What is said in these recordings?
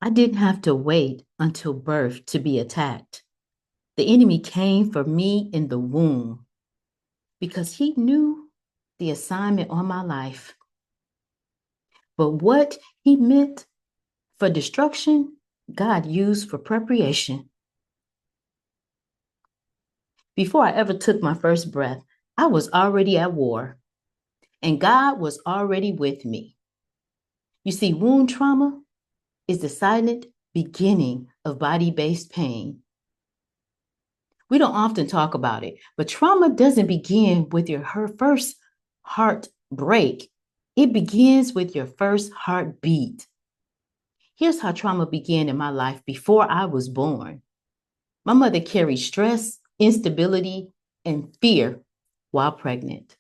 I didn't have to wait until birth to be attacked. The enemy came for me in the womb because he knew the assignment on my life. But what he meant for destruction, God used for preparation. Before I ever took my first breath, I was already at war, and God was already with me. You see, wound trauma is the silent beginning of body-based pain. We don't often talk about it, but trauma doesn't begin with your first heartbreak. It begins with your first heartbeat. Here's how trauma began in my life before I was born. My mother carried stress, instability, and fear while pregnant.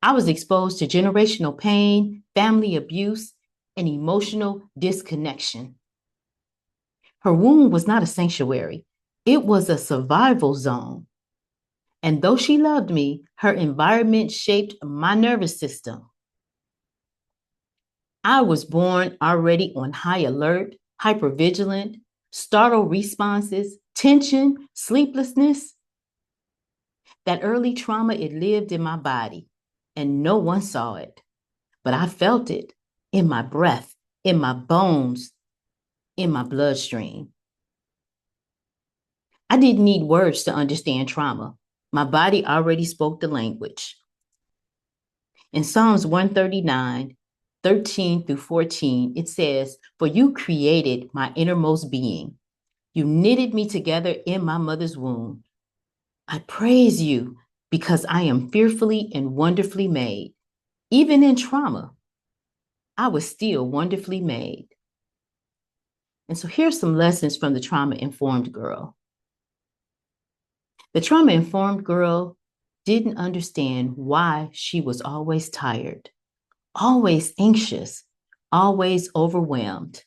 I was exposed to generational pain, family abuse, and emotional disconnection. Her womb was not a sanctuary, it was a survival zone. And though she loved me, her environment shaped my nervous system. I was born already on high alert, hypervigilant, startle responses, tension, sleeplessness. That early trauma, it lived in my body, and no one saw it. But I felt it in my breath, in my bones, in my bloodstream. I didn't need words to understand trauma. My body already spoke the language. In Psalms 139, 13 through 14, it says, "For you created my innermost being. You knitted me together in my mother's womb. I praise you because I am fearfully and wonderfully made. Even in trauma, I was still wonderfully made." And so here's some lessons from the trauma-informed girl. The trauma-informed girl didn't understand why she was always tired, always anxious, always overwhelmed.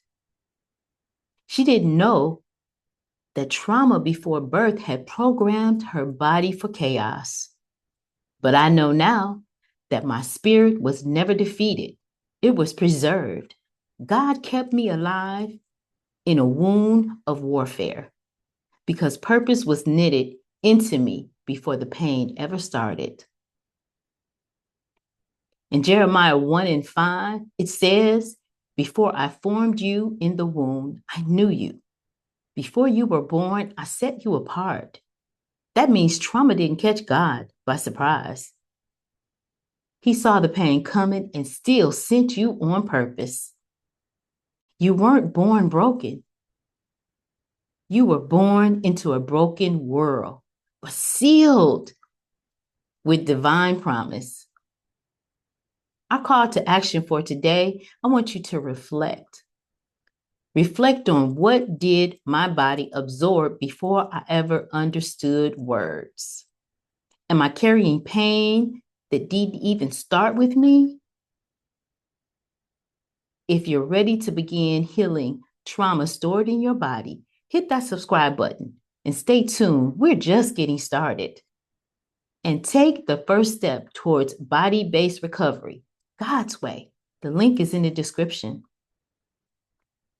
She didn't know that trauma before birth had programmed her body for chaos. But I know now that my spirit was never defeated. It was preserved. God kept me alive in a wound of warfare because purpose was knitted into me before the pain ever started. In Jeremiah 1 and 5, it says, "Before I formed you in the womb, I knew you. Before you were born, I set you apart." That means trauma didn't catch God by surprise. He saw the pain coming and still sent you on purpose. You weren't born broken. You were born into a broken world, but sealed with divine promise. Our call to action for today, I want you to reflect. Reflect on what did my body absorb before I ever understood words. Am I carrying pain that didn't even start with me? If you're ready to begin healing trauma stored in your body, hit that subscribe button and stay tuned. We're just getting started. And take the first step towards body-based recovery, God's way. The link is in the description.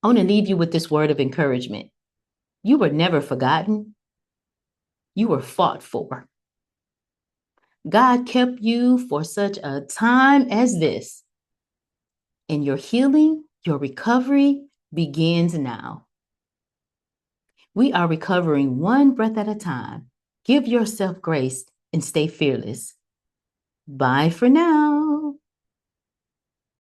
I want to leave you with this word of encouragement. You were never forgotten. You were fought for. God kept you for such a time as this. And your healing, your recovery begins now. We are recovering one breath at a time. Give yourself grace and stay fearless. Bye for now.